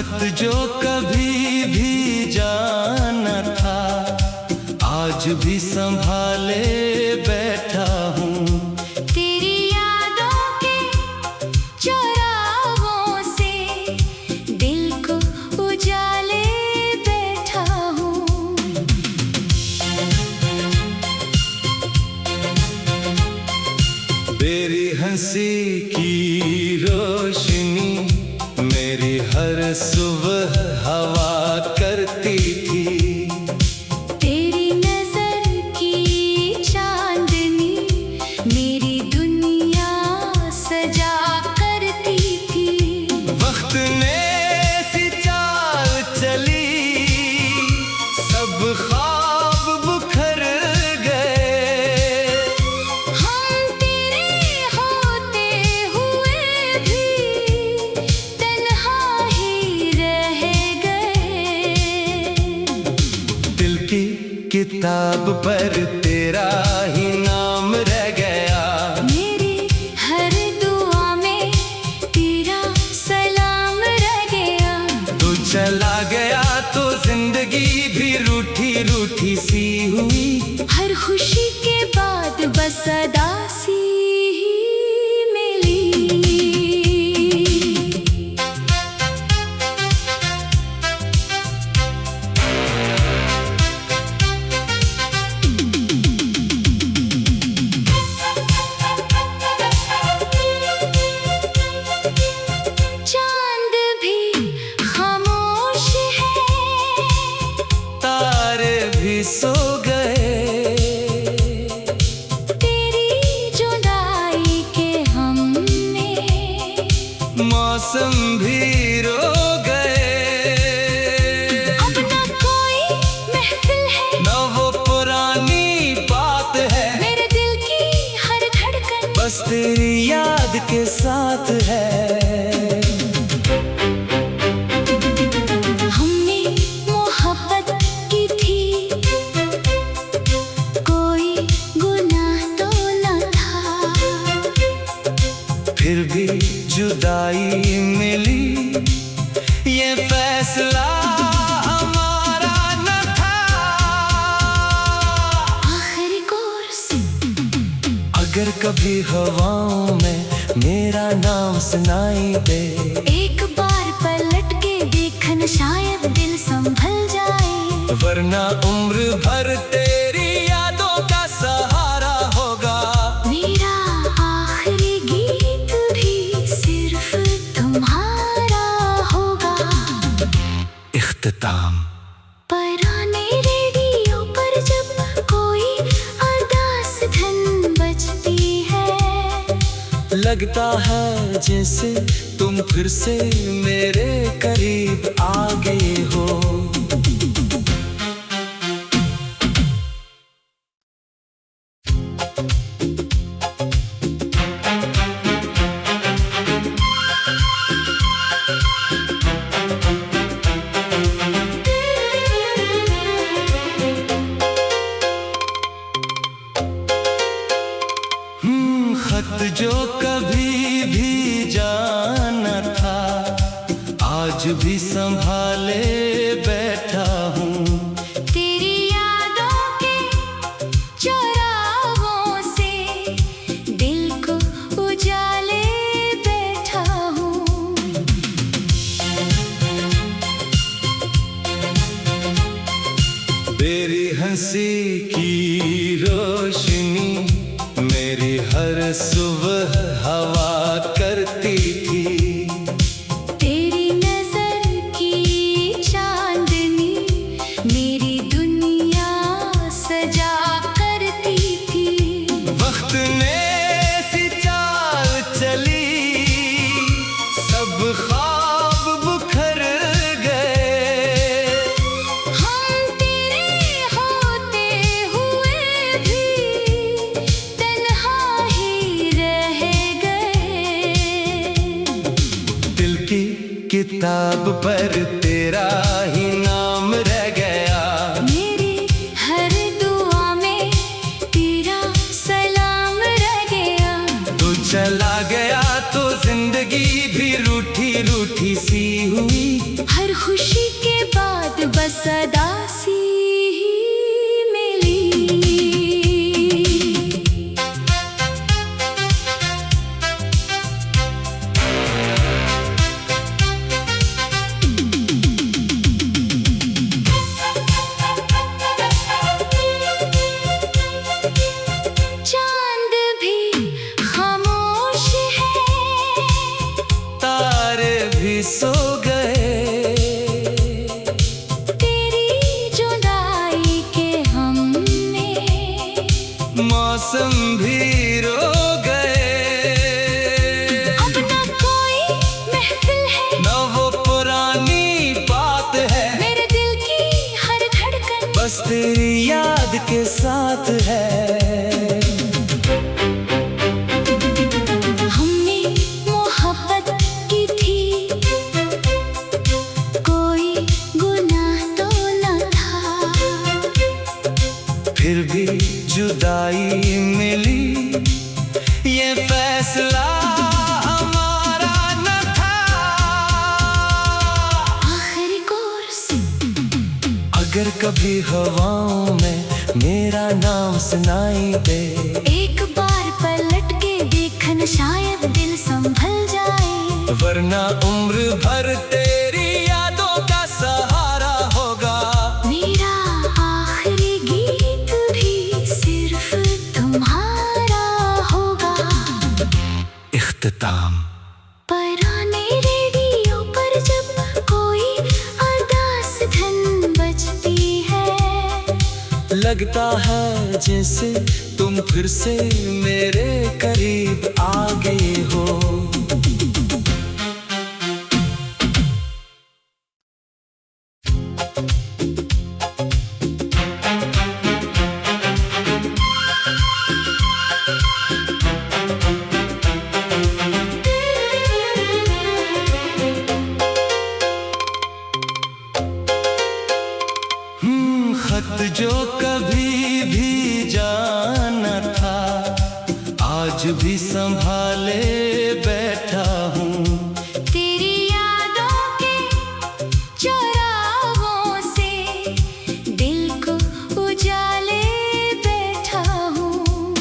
खत जो कभी भी जाना था, आज भी संभाले बैठा हूँ। तेरी यादों के चौराहों से दिल को उजाले बैठा हूँ। तेरी हंसी की रोशनी मेरी हर सुबह हवा करती थी। तेरी नजर की चांदनी मेरी दुनिया सजा करती थी। वक्त ने सी चाल चली, सब ख्वाब बुखर गए। हम तेरे होते हुए भी तन्हा ही रह गए। दिल की किताब पर तेरा ही नाम रह गया। मेरी हर दुआ में तेरा सलाम रह गया। तू चला गया तो जिंदगी भी रूठी रूठी सी हुई। हर खुशी के बाद बस अदा सी ही मिली। चांद भी खामोश है, तारे भी सो गए। तेरी जुदाई के हमने मौसम भी रो गए। अब न कोई महफिल है, न वो पुरानी बात है, मेरे दिल की हर धड़कन बस तेरी याद के साथ है। हमने मोहब्बत की थी, कोई गुनाह तो न था। फिर भी जुदाई मिली, ये फैसला हमारा न था। आखिरी कोर्स अगर कभी हवाओं में मेरा नाम सुनाई दे, एक बार पलट के देखन शायद दिल संभल जाए। वरना उम्र भर तेरी यादों का सहारा होगा। मेरा आखिरी गीत भी सिर्फ तुम्हारा होगा। इख्तिताम पुराने रेडियो पर जब कोई अरदास धन बजती है, लगता है जैसे तुम फिर से मेरे करीब आ गए हो। खत जो कभी भी जाना था, आज भी संभाले बैठा हूँ। तेरी यादों के चौराहों से दिल को उजाले बैठा हूँ। तेरी हंसी की रोशनी मेरी हर सुबह हवा करती थी। तेरी नजर की चांदनी मेरी दुनिया सजा करती थी। वक्त ने सी चाल चली, सब ख्वाब बुखर गए। हम तेरे होते हुए भी तन्हा ही रह गए। दिल की किताब पर तेरा ही नाम रह गया। मेरी हर दुआ में तेरा सलाम रह गया। तू चला गया तो जिंदगी भी रूठी रूठी सी हुई। बस अदासी ही मिली। चांद भी खामोश है, तारे भी सो गए, तेरी जुदाई के हमने मौसम भी रो गए। अब न कोई महफिल है, न वो पुरानी बात है, मेरे दिल की हर धड़कन बस तेरी याद के साथ है। हमने मोहब्बत की थी, कोई गुनाह तो न था, फिर भी जुदाई मिली, ये फैसला हमारा न था। आखिरी कोर्स अगर कभी हवाओं में मेरा नाम सुनाई दे, एक बार पलट के देखन शायद दिल संभल जाए, वरना उम्र भर तेरी यादों का सहारा होगा। मेरा आखिरी गीत भी सिर्फ तुम्हारा होगा। इख्तिताम पुराने रेडियो पर जब कोई अरदास धन बजती है, लगता है जैसे तुम फिर से मेरे करीब आ गए हो। खत जो कभी भी जाना था, आज भी संभाले बैठा हूँ। तेरी यादों के चौराहों से दिल को उजाले बैठा हूँ।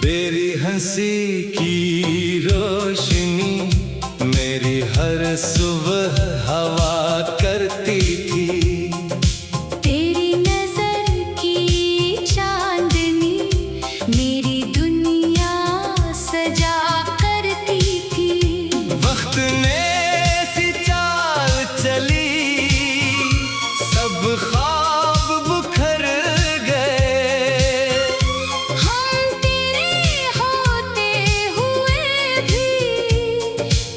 तेरी हंसी की रोशनी मेरी हर सुबह हवा करती थी, तेरी नजर की चांदनी मेरी दुनिया सजा करती थी। वक्त ने सी चाल चली, सब ख्वाब बुखर गए, हम तेरे होते हुए भी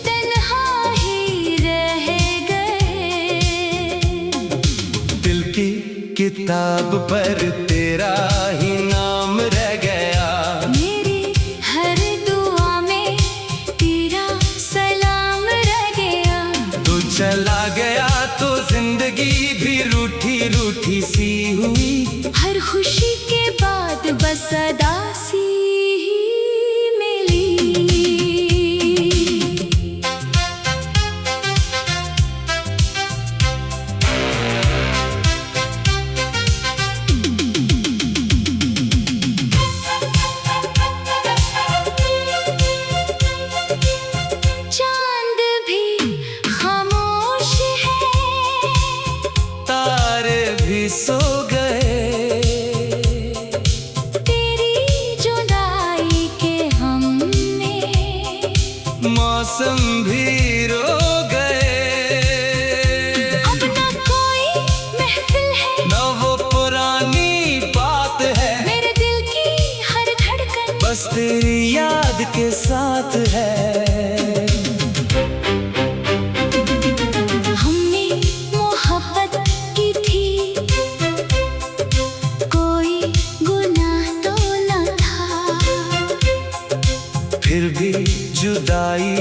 तन्हा ही रह गए। दिल की किताब पर तेरा ही नाम रह गया, मेरी हर दुआ में तेरा सलाम रह गया। तू चला गया तो जिंदगी भी रूठी रूठी सी हुई, हर खुशी के बाद बस अदासी ही मिली। चांद भी खामोश है, तारे भी सो गए, तेरी जुदाई के हमने मौसम भी रो गए। अब न कोई महफिल है, न वो पुरानी बात है, मेरे दिल की हर धड़कन बस तेरी याद के साथ है। हमने मोहब्बत की थी, कोई गुनाह तो न था, फिर भी जुदाई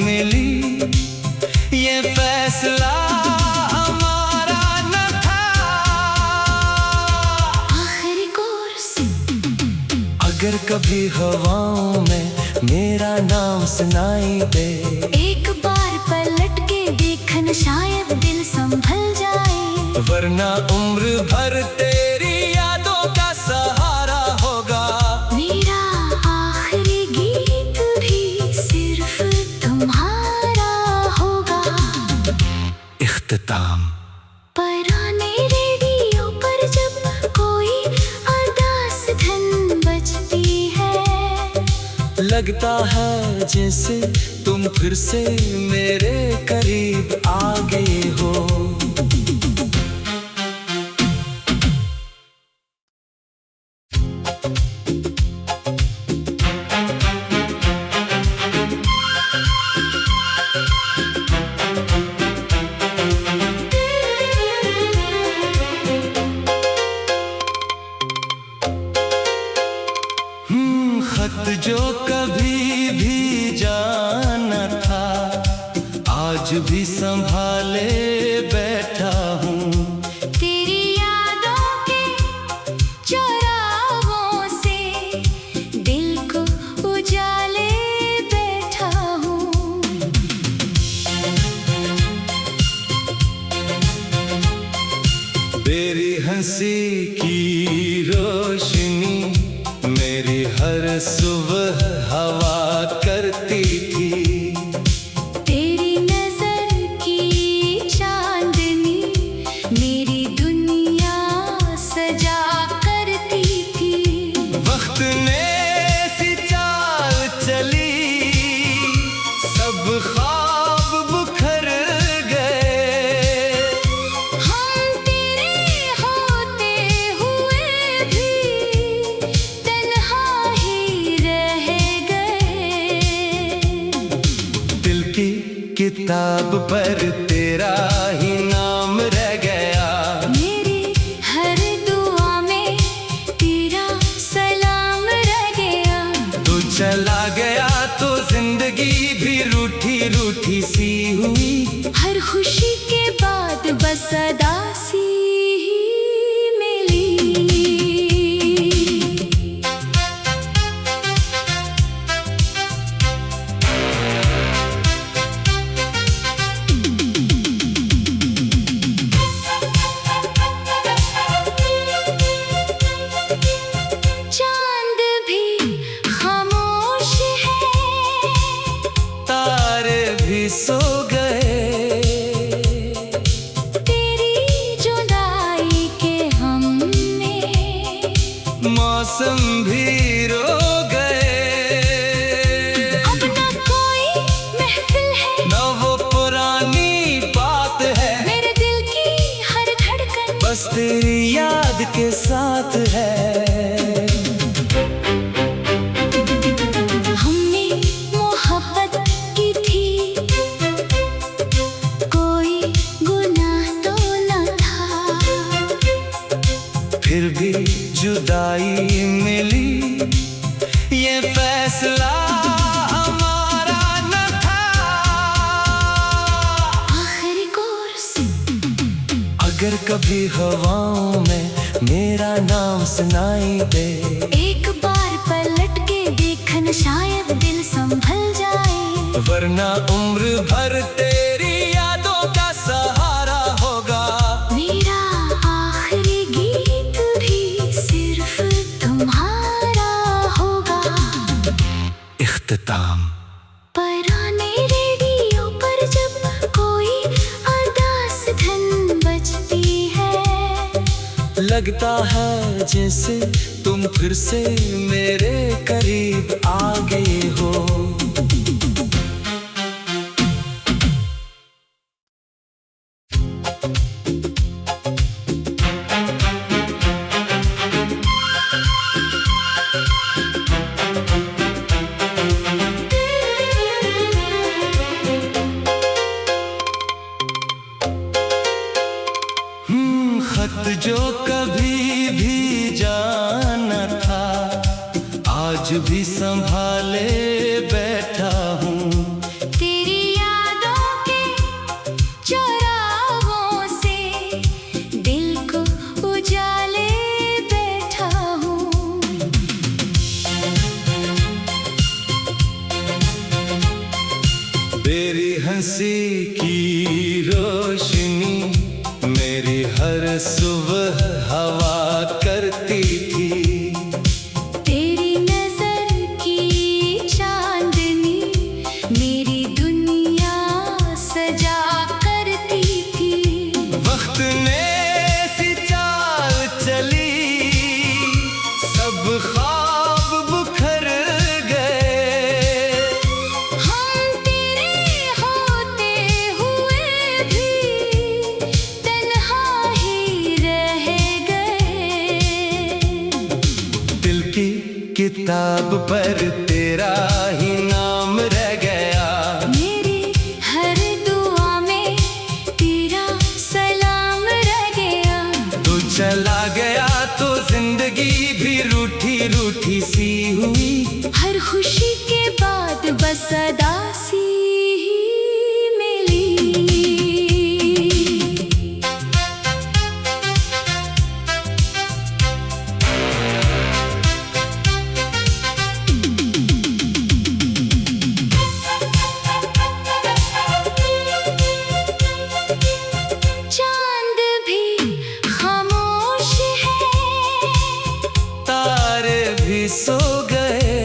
मिली, ये फैसला हमारा न था। आखिरी कोर्स अगर कभी हवाओं में मेरा नाम सुनाई दे। एक बार पलट के देखन शायद दिल संभल जाए, वरना उम्र भर तेरी यादों का सहारा होगा। मेरा आखिरी गीत भी सिर्फ तुम्हारा होगा। इख्तिताम। पुराने रेडियो पर जब कोई अरदास धन बजती है, लगता है जैसे तुम फिर से मेरे करीब आ गए हो। खत जो कभी भी जाना था, आज भी संभाले बैठा हूँ। तेरी यादों के चौराहों से दिल को उजाले बैठा हूँ। तेरी हंसी की रोशनी मेरी हर सुबह हवा करती थी। तेरी नजर की चांदनी मेरी दुनिया सजा करती थी। वक्त ने सी चाल चली, सब ख्वाब बुखर गए। हम तेरे होते हुए भी तन्हा ही रह गए। दिल की किताब पर तेरा ही नाम रह गया। मेरी हर दुआ में तेरा सलाम रह गया। तू चला गया तो जिंदगी भी रूठी रूठी सी हुई। हर खुशी के बाद बस उदासी ही मिली। चांद भी खामोश है, तारे भी सो गए। तेरी जुदाई के हमने मौसम भी रो गए। अब न कोई महफिल है, न वो पुरानी बात है, मेरे दिल की हर धड़कन बस तेरी याद के साथ है। हमने मोहब्बत की थी, कोई गुनाह तो न था। फिर भी जुदाई मिली, ये फैसला हमारा न था। आखिरी कोर्स अगर कभी हवाओं में मेरा नाम सुनाई दे, एक बार पलट के देखन शायद दिल संभल जाए, वरना उम्र भर तेरी यादों का सहारा होगा। मेरा आखिरी गीत भी सिर्फ तुम्हारा होगा। इख्तिताम। पुराने रेडियो पर जब कोई अरदास धन बजती है, लगता है जैसे तुम फिर से मेरे करीब आ गए हो। खत जो कभी भी जाना था, आज भी संभाले बैठा हूँ। तेरी यादों के चौराहों से दिल को उजाले बैठा हूँ। हंसी की रोशनी मेरी हर सुबह हवा करती थी। तेरी नजर की चांदनी मेरी दुनिया सजा करती थी। वक्त ने सी चाल चली, सब ख्वाब बिखर गए। हम तेरे होते हुए भी तन्हा ही रह गए। दिल की किताब पर तेरा ही नाम रह गया। मेरी हर दुआ में तेरा सलाम रह गया। तू चला गया तो जिंदगी भी रूठी रूठी सी हुई। हर खुशी के बाद बस अदासी ही मिली। चांद भी खामोश है, तारे भी सो गए।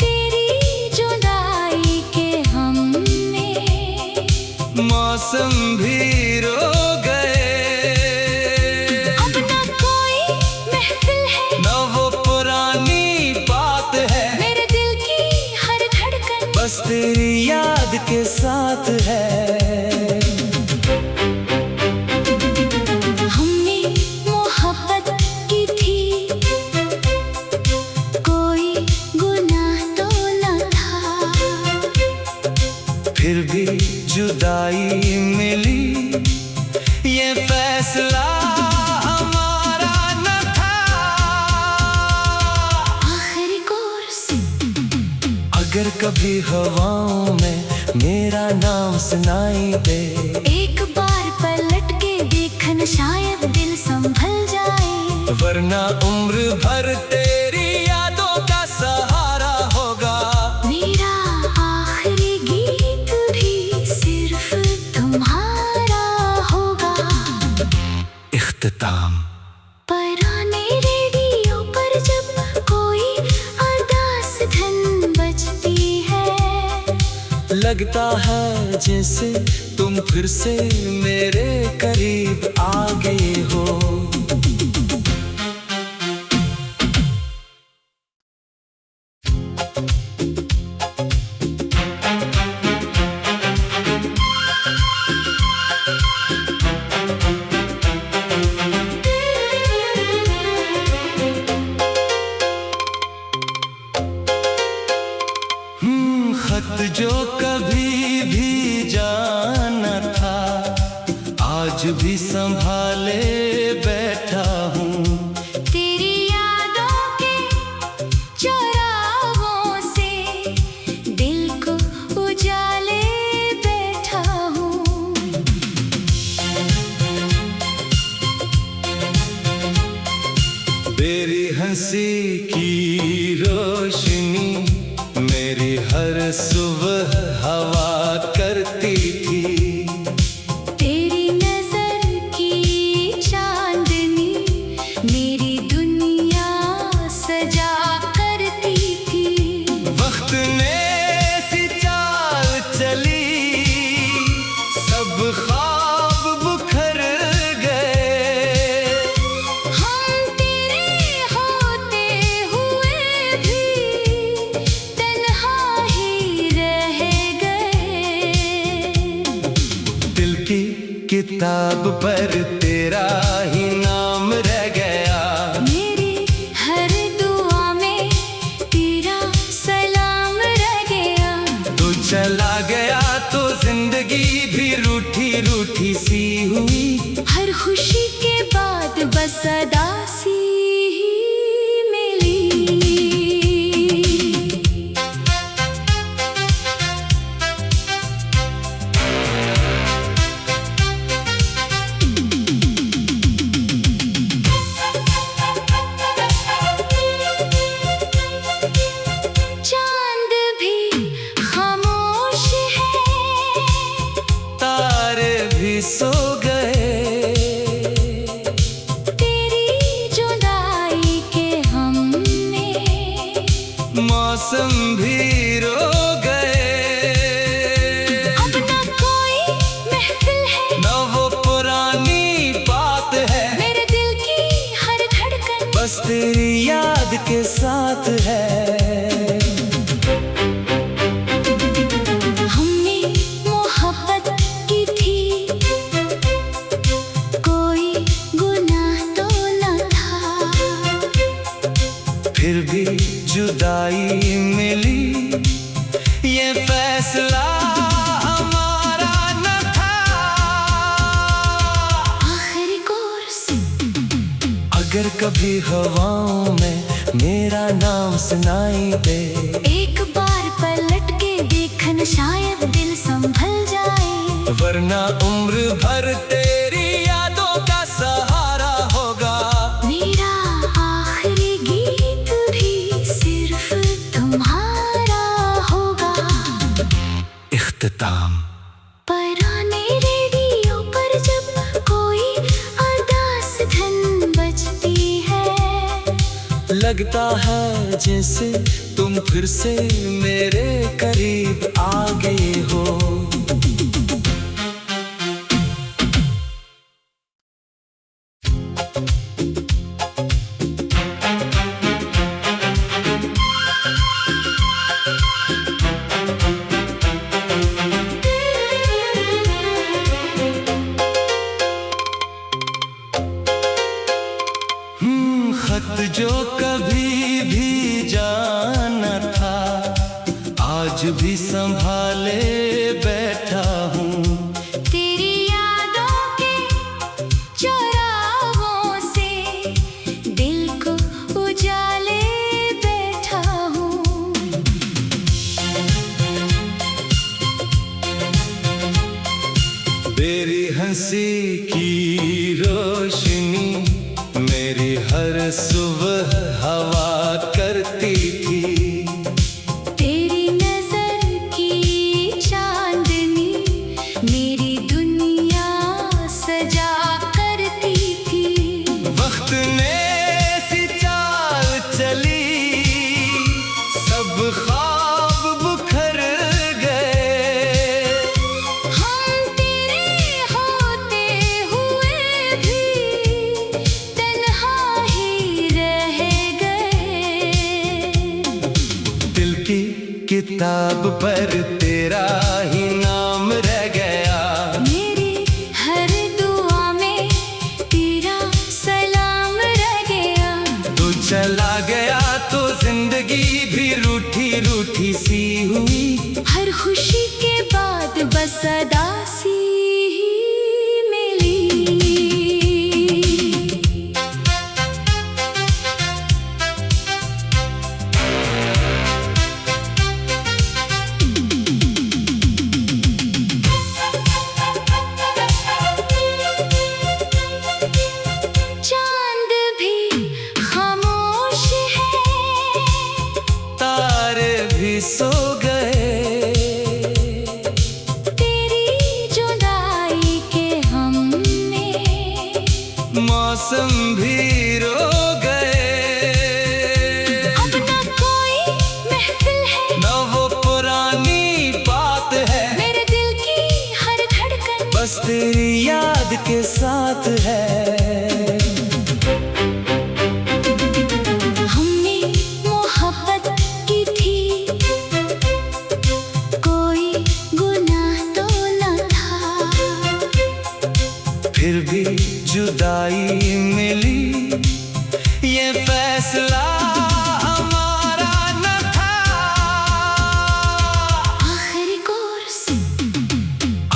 तेरी जुदाई के हमने मौसम भी रो गए। अब ना कोई महफिल है, न वो पुरानी बात है, मेरे दिल की हर धड़कन बस तेरी याद के साथ है। हमने मोहब्बत की थी, कोई गुनाह तो न था। फिर भी जुदाई मिली, ये फैसला हमारा न था। आखिरी कोर्स अगर कभी हवाओं में मेरा नाम सुनाई दे, एक बार पलट के देखना शायद दिल संभल जाए। वरना उम्र भर तेरी यादों का सहारा होगा। मेरा आखिरी गीत भी सिर्फ तुम्हारा होगा। इख्तिताम पुराने रेडियो पर जब कोई अरदास धन बजती है, लगता है जैसे तुम फिर से मेरे करीब आ गए हो। खत जो कभी भी जाना था, आज भी संभाले बैठा हूँ। तेरी यादों के चौराहों से दिल को उजाले बैठा हूँ। तेरी हंसी की रोशनी मेरी हर सुबह हवा करती थी। तेरी नजर की चांदनी मेरी दुनिया सजा करती थी। वक्त ने सी चाल चली, सब ख्वाब बिखर गए। हम तेरे होते हुए भी तन्हा ही रह गए। दिल की किताब पर तेरा ही नाम रह गया। मेरी हर दुआ में तेरा सलाम रह गया। तू चला गया तो जिंदगी भी रूठी रूठी सी हुई। हर खुशी के बाद बस अदासी ही मिली। मौसम भी रो गए। अब ना कोई महफिल है, न वो पुरानी बात है, मेरे दिल की हर धड़कन बस तेरी याद के साथ है। हमने मोहब्बत की थी, कोई गुनाह तो न था, फिर भी जुदाई मिली, ये फैसला हमारा न था। आखिरी कोर्स अगर कभी हवाओं में मेरा नाम सुनाई दे, एक बार पलट के देखन शायद दिल संभल जाए, वरना उम्र भर तेरी यादों का सहारा होगा। मेरा आखिरी गीत भी सिर्फ तुम्हारा होगा। इख्तिताम पुराने रेडियो पर जब कोई अरदास धन बजती है, लगता है जैसे तुम फिर से मेरे करीब आ गए हो। खत जो कभी भी जाना था, आज भी संभाले बैठा हूँ। तेरी यादों के चौराहों से दिल को उजाले बैठा हूँ। तेरी हंसी की रोशनी मेरी हर सुबह हवा करती थी। तेरी नजर की चांदनी मेरी दुनिया सजा करती थी। वक्त ने सी चाल चली, सब ख्वाब बिखर गए। हम तेरे होते हुए भी तन्हा ही रह गए। दिल की किताब पर तेरा ही नाम रह गया। मेरी हर दुआ में तेरा सलाम रह गया। तू चला गया तो जिंदगी भी रूठी रूठी सी हुई। हर खुशी के बाद बस अदासी ही मिली। चांद भी खामोश है, तारे भी सो गए। तेरी जुदाई के हमने मौसम भी रो गए। अब ना कोई महफिल है, न वो पुरानी बात है, मेरे दिल की हर धड़कन बस तेरी याद के साथ है। हमने मोहब्बत की थी, कोई गुनाह तो न था, फिर भी जुदाई मिली, ये फैसला हमारा न था। आखिरी कोर्स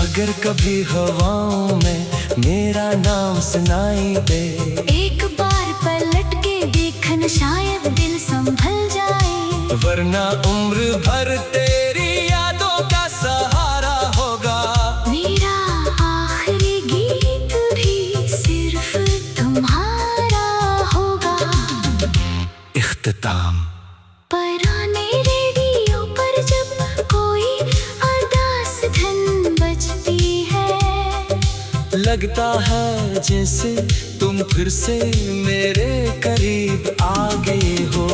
अगर कभी हवाओं में मेरा नाम सुनाई दे, एक बार पलट के देखन शायद दिल संभल जाए, वरना उम्र भर तेरी यादों का सहारा होगा। मेरा आखिरी गीत भी सिर्फ तुम्हारा होगा। इख्तिताम पुराने रेडियो पर जब कोई अरदास धन बजती है, लगता है जैसे तुम फिर से मेरे करीब आ गए हो।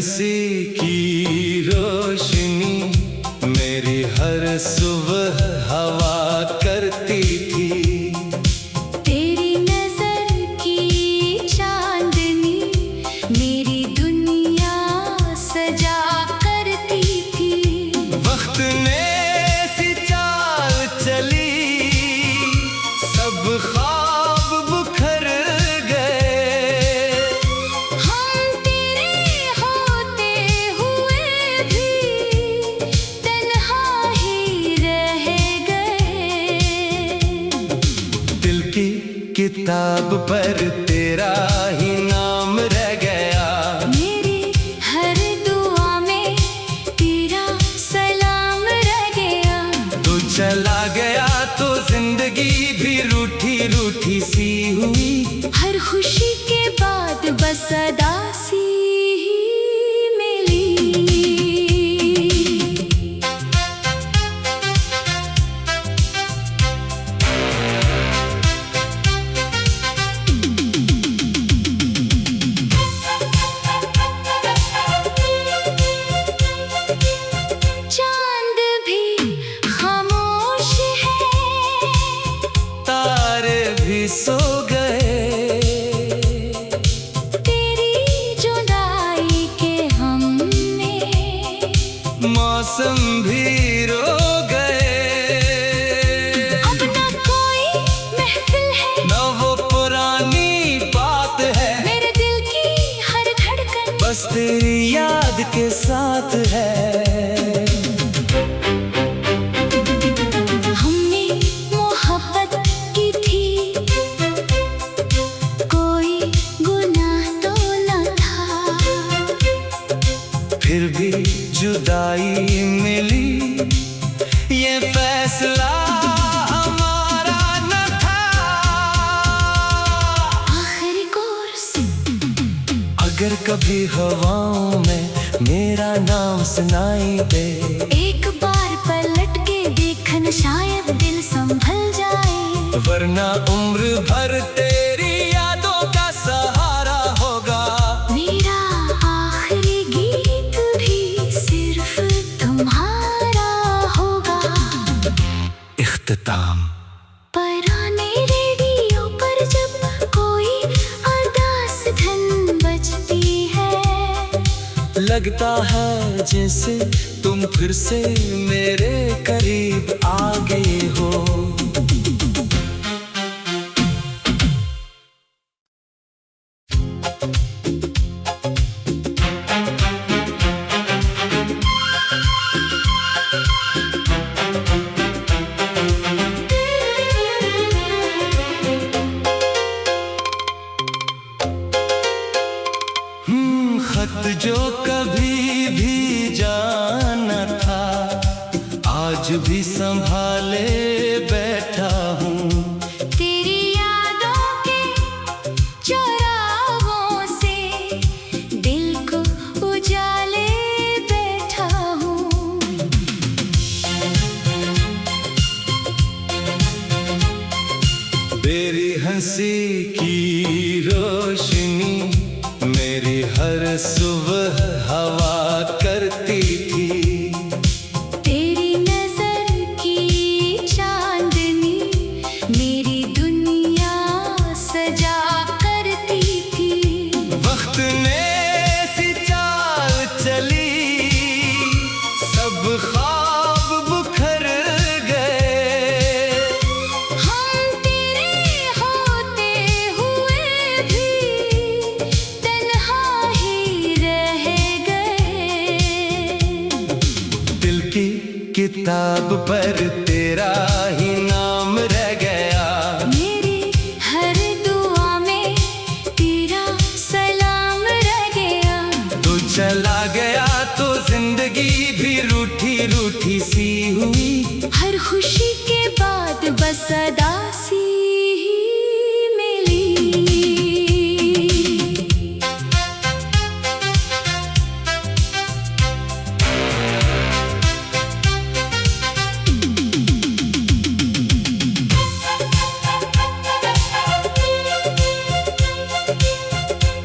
हंसी की रोशनी मेरी हर सुबह हवा करती थी। तेरी नजर की चांदनी मेरी दुनिया सजा करती थी। वक्त ने सी चाल चली, सब ख्वाब बिखर गए। हम तेरे होते हुए भी तन्हा ही रह गए। दिल की किताब पर तेरा ही नाम रह गया। मेरी हर दुआ में तेरा सलाम रह गया। तू चला गया तो जिंदगी भी रूठी रूठी सी हुई। हर खुशी के बाद बस अदासी ही मिली। चांद भी खामोश है, तारे भी सो गए। तेरी जुदाई के हमने मौसम भी रो गए। अब ना कोई महफिल है, न वो पुरानी बात है, मेरे दिल की हर धड़कन बस तेरी याद के साथ है। हमने मोहब्बत की थी, कोई गुनाह तो न था। फिर भी जुदाई मिली, ये फैसला हमारा न था। आखिरी कोर्स अगर कभी हवाओं में मेरा नाम सुनाई दे, एक बार पलट के देखन शायद दिल संभल जाए। वरना उम्र भर तेरी यादों का सहारा होगा। मेरा आखिरी गीत भी सिर्फ तुम्हारा होगा। इख्तिताम पुराने रेडियो पर जब कोई अरदास धन बजती है, लगता है जैसे तुम फिर से मेरे करीब आ गए हो। खत जो कभी भी जाना था, आज भी संभाले बैठा हूँ। तेरी यादों के चौराहों से दिल को उजाले बैठा हूँ। तेरी हंसी की रोशनी मेरी हर सुबह हवा करती थी। तेरी नजर की चांदनी मेरी दुनिया सजा करती थी। वक्त ने सी चाल चली, सब ख्वाब बिखर गए। हम तेरे होते हुए भी तन्हा ही रह गए। दिल की किताब पर तेरा ही नाम रह गया। मेरी हर दुआ में तेरा सलाम रह गया। तू चला गया तो जिंदगी भी रूठी रूठी सी हुई। हर खुशी के बाद बस अदासी ही मिली।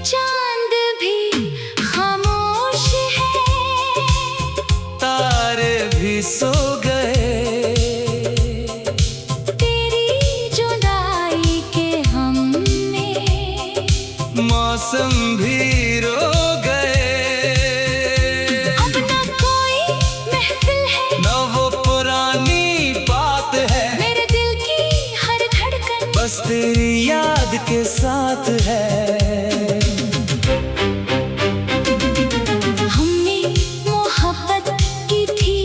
चांद भी खामोश मौसम भी रो गए। अब ना कोई महफिल है, न वो पुरानी बात है, मेरे दिल की हर धड़कन बस तेरी याद के साथ है। हमने मोहब्बत की थी,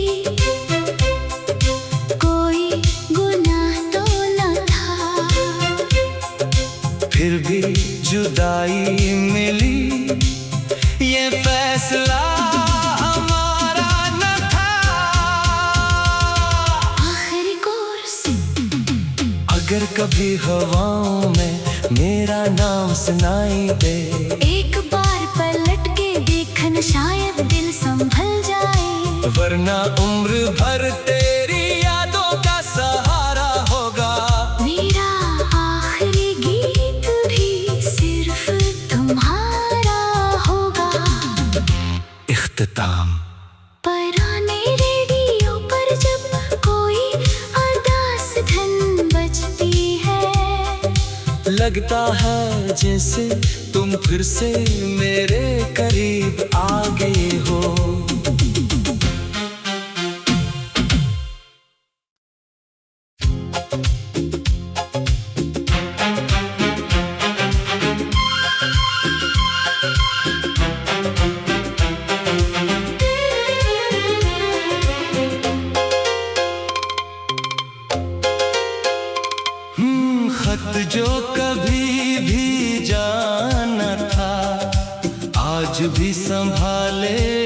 कोई गुनाह तो न था, फिर भी जुदाई मिली, ये फैसला हमारा न था। आखिरी कोर्स अगर कभी हवाओं में मेरा नाम सुनाई दे, एक बार पलट के देखन शायद दिल संभल जाए, वरना उम्र भर तेरी यादों का सहारा होगा। मेरा आखिरी गीत भी सिर्फ तुम्हारा होगा। इख्तिताम। पुराने रेडियो पर जब कोई अरदास धन बजती है, लगता है जैसे तुम फिर से मेरे करीब आ गए हो। खत जो कभी भी जाना था, आज भी संभाले